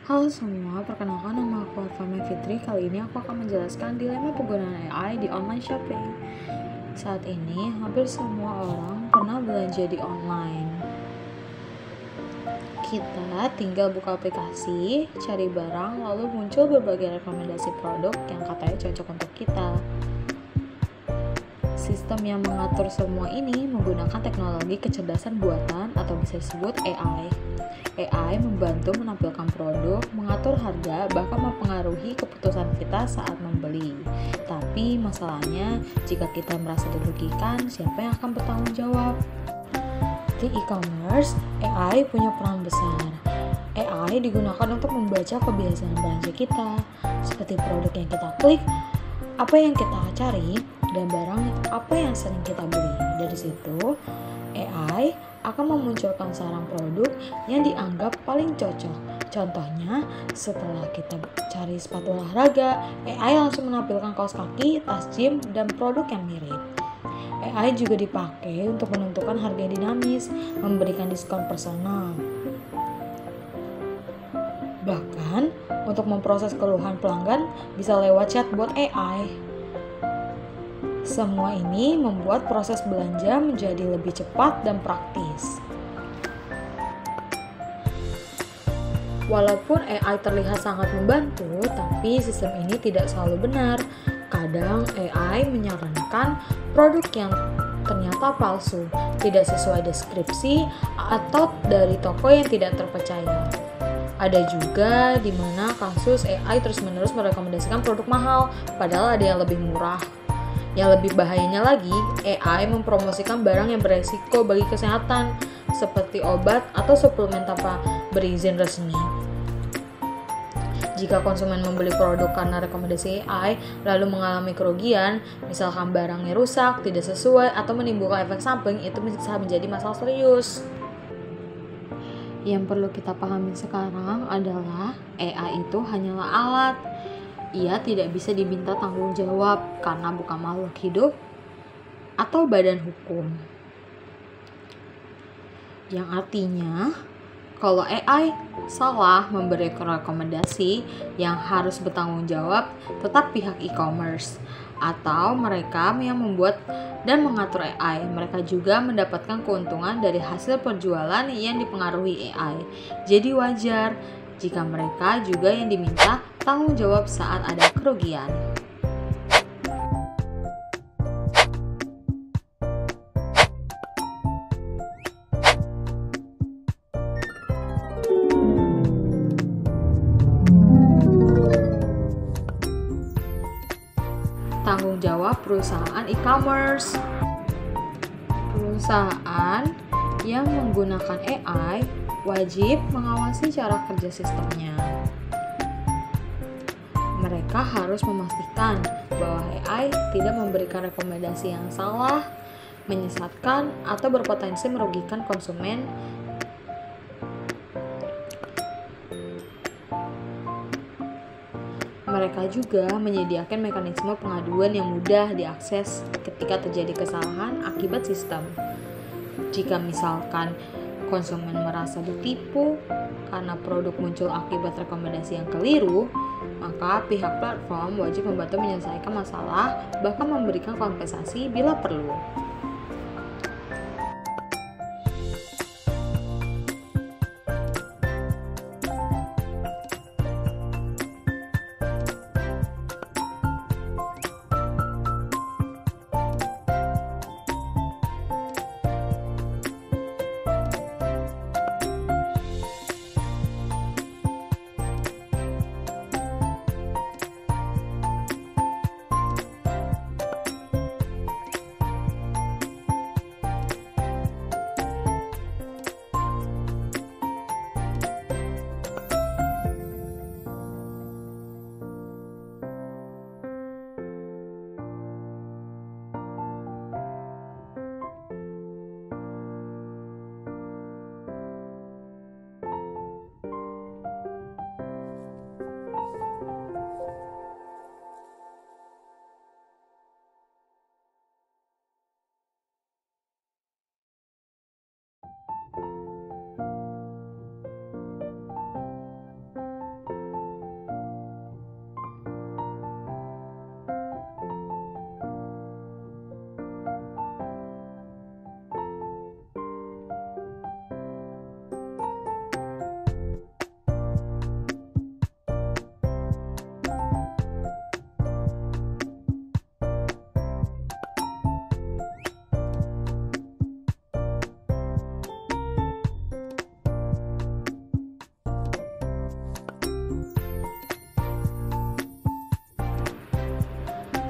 Halo semua, perkenalkan nama aku Arfama Fitri. Kali ini aku akan menjelaskan dilema penggunaan AI di online shopping. Saat ini, hampir semua orang pernah belanja di online. Kita tinggal buka aplikasi, cari barang, lalu muncul berbagai rekomendasi produk yang katanya cocok untuk kita. Sistem yang mengatur semua ini menggunakan teknologi kecerdasan buatan atau bisa disebut AI. AI membantu menampilkan produk, mengatur harga, bahkan mempengaruhi keputusan kita saat membeli. Tapi masalahnya, jika kita merasa dirugikan, siapa yang akan bertanggung jawab? Di e-commerce, AI punya peran besar. AI digunakan untuk membaca kebiasaan belanja kita, seperti produk yang kita klik, apa yang kita cari, dan barang apa yang sering kita beli. Dari situ, AI akan memunculkan saran produk yang dianggap paling cocok. Contohnya, setelah kita cari sepatu olahraga, AI langsung menampilkan kaos kaki, tas gym, dan produk yang mirip. AI juga dipakai untuk menentukan harga yang dinamis, memberikan diskon personal. Bahkan, untuk memproses keluhan pelanggan bisa lewat chatbot AI. Semua ini membuat proses belanja menjadi lebih cepat dan praktis. Walaupun AI terlihat sangat membantu, tapi sistem ini tidak selalu benar. Kadang AI menyarankan produk yang ternyata palsu, tidak sesuai deskripsi, atau dari toko yang tidak terpercaya. Ada juga di mana kasus AI terus-menerus merekomendasikan produk mahal, padahal ada yang lebih murah. Yang lebih bahayanya lagi, AI mempromosikan barang yang beresiko bagi kesehatan, seperti obat atau suplemen tanpa berizin resmi. Jika konsumen membeli produk karena rekomendasi AI, lalu mengalami kerugian, misalkan barangnya rusak, tidak sesuai, atau menimbulkan efek samping, itu bisa menjadi masalah serius. Yang perlu kita pahami sekarang adalah AI itu hanyalah alat. Ia tidak bisa diminta tanggung jawab karena bukan makhluk hidup atau badan hukum. Yang artinya, kalau AI salah memberi rekomendasi, yang harus bertanggung jawab tetap pihak e-commerce atau mereka yang membuat dan mengatur AI. Mereka juga mendapatkan keuntungan dari hasil penjualan yang dipengaruhi AI. Jadi wajar jika mereka juga yang diminta tanggung jawab saat ada kerugian. Tanggung jawab perusahaan e-commerce. Perusahaan yang menggunakan AI wajib mengawasi cara kerja sistemnya. Mereka harus memastikan bahwa AI tidak memberikan rekomendasi yang salah, menyesatkan, atau berpotensi merugikan konsumen. Mereka juga menyediakan mekanisme pengaduan yang mudah diakses ketika terjadi kesalahan akibat sistem. Jika misalkan konsumen merasa ditipu karena produk muncul akibat rekomendasi yang keliru, maka pihak platform wajib membantu menyelesaikan masalah, bahkan memberikan kompensasi bila perlu.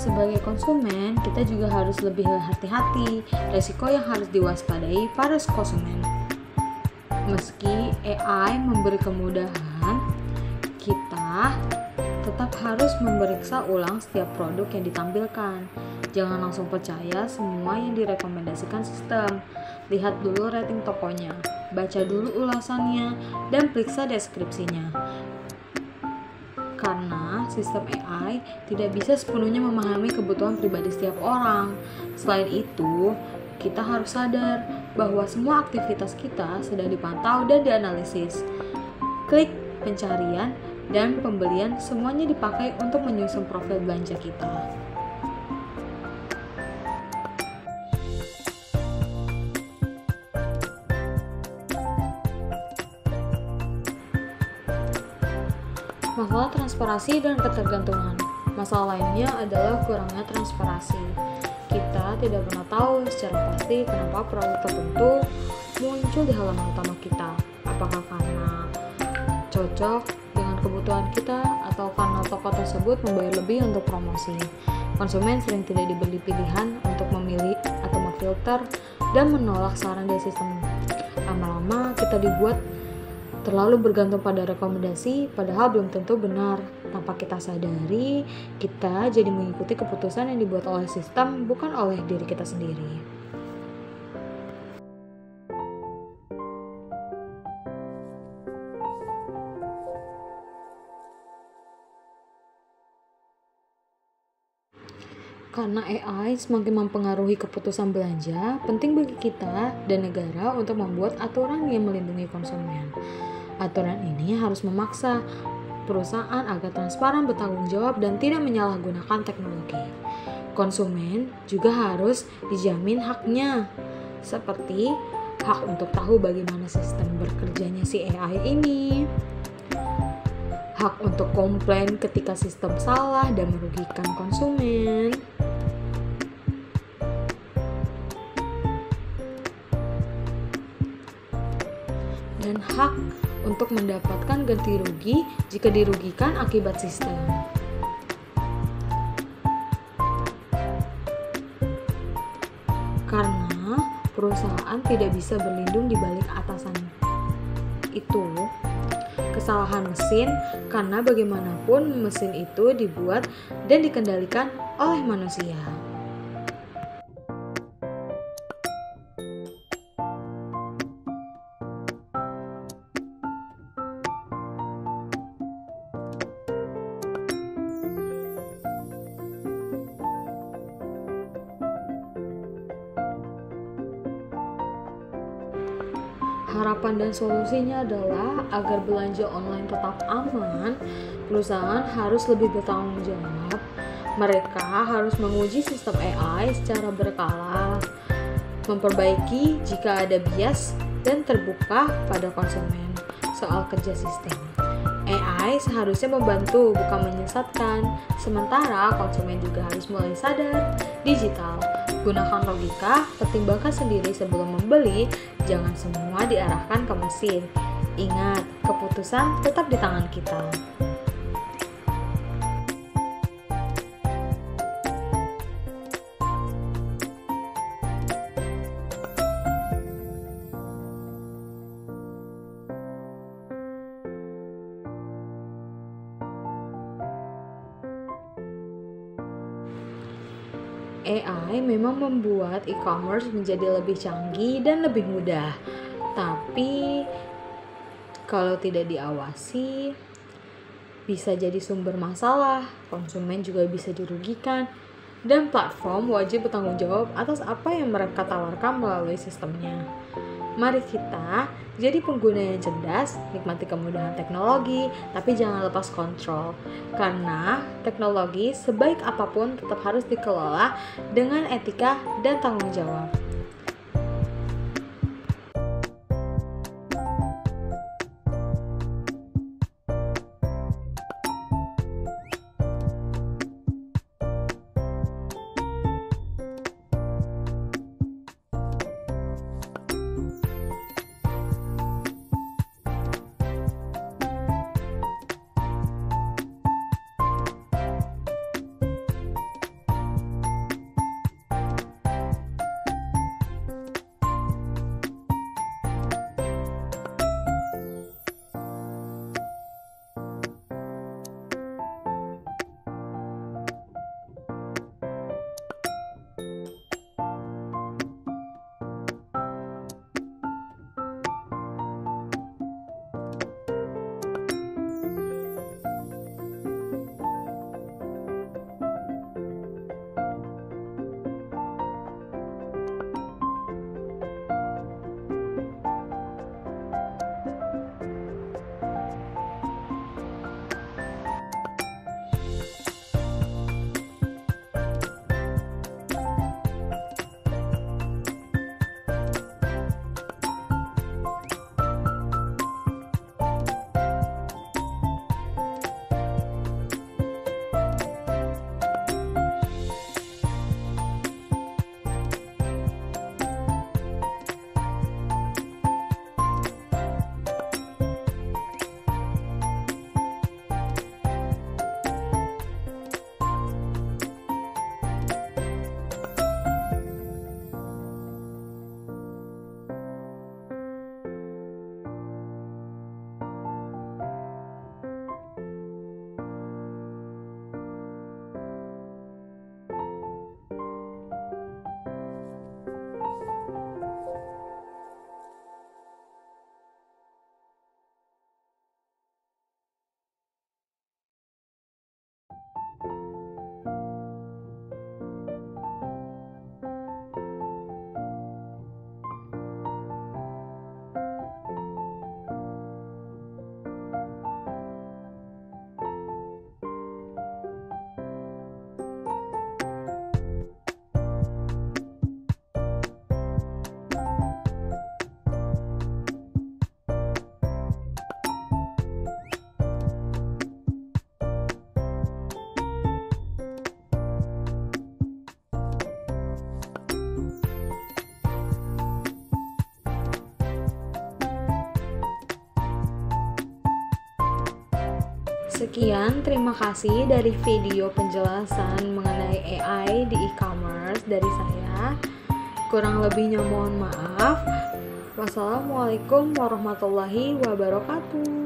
Sebagai konsumen, kita juga harus lebih hati-hati resiko yang harus diwaspadai para konsumen. Meski AI memberi kemudahan, kita tetap harus memeriksa ulang setiap produk yang ditampilkan. Jangan langsung percaya semua yang direkomendasikan sistem. Lihat dulu rating tokonya, baca dulu ulasannya, dan periksa deskripsinya. Karena sistem AI tidak bisa sepenuhnya memahami kebutuhan pribadi setiap orang. Selain itu, kita harus sadar bahwa semua aktivitas kita sedang dipantau dan dianalisis. Klik pencarian dan pembelian semuanya dipakai untuk menyusun profil belanja kita. Masalah transparansi dan ketergantungan. Masalah lainnya adalah kurangnya transparansi. Kita tidak pernah tahu secara pasti kenapa produk tertentu muncul di halaman utama kita. Apakah karena cocok dengan kebutuhan kita atau karena toko tersebut membayar lebih untuk promosi. Konsumen sering tidak diberi pilihan untuk memilih atau memfilter dan menolak saran dari sistem. Lama-lama kita dibuat terlalu bergantung pada rekomendasi, padahal belum tentu benar. Tanpa kita sadari, kita jadi mengikuti keputusan yang dibuat oleh sistem, bukan oleh diri kita sendiri. Karena AI semakin mempengaruhi keputusan belanja, penting bagi kita dan negara untuk membuat aturan yang melindungi konsumen. Aturan ini harus memaksa perusahaan agar transparan, bertanggung jawab, dan tidak menyalahgunakan teknologi. Konsumen juga harus dijamin haknya, seperti hak untuk tahu bagaimana sistem bekerjanya si AI ini, hak untuk komplain ketika sistem salah dan merugikan konsumen, dan hak untuk mendapatkan ganti rugi jika dirugikan akibat sistem. Karena perusahaan tidak bisa berlindung di balik atasan itu kesalahan mesin, karena bagaimanapun mesin itu dibuat dan dikendalikan oleh manusia. Harapan dan solusinya adalah agar belanja online tetap aman, perusahaan harus lebih bertanggung jawab. Mereka harus menguji sistem AI secara berkala, memperbaiki jika ada bias, dan terbuka pada konsumen soal kerja sistem. AI seharusnya membantu, bukan menyesatkan. Sementara konsumen juga harus mulai sadar digital. Gunakan logika, pertimbangkan sendiri sebelum membeli, jangan semua diarahkan ke mesin. Ingat, keputusan tetap di tangan kita. AI memang membuat e-commerce menjadi lebih canggih dan lebih mudah. Tapi kalau tidak diawasi, bisa jadi sumber masalah, konsumen juga bisa dirugikan, dan platform wajib bertanggung jawab atas apa yang mereka tawarkan melalui sistemnya. Mari kita jadi pengguna yang cerdas, nikmati kemudahan teknologi, tapi jangan lepas kontrol. Karena teknologi sebaik apapun tetap harus dikelola dengan etika dan tanggung jawab. Sekian, terima kasih dari video penjelasan mengenai AI di e-commerce dari saya. Kurang lebihnya mohon maaf. Wassalamualaikum warahmatullahi wabarakatuh.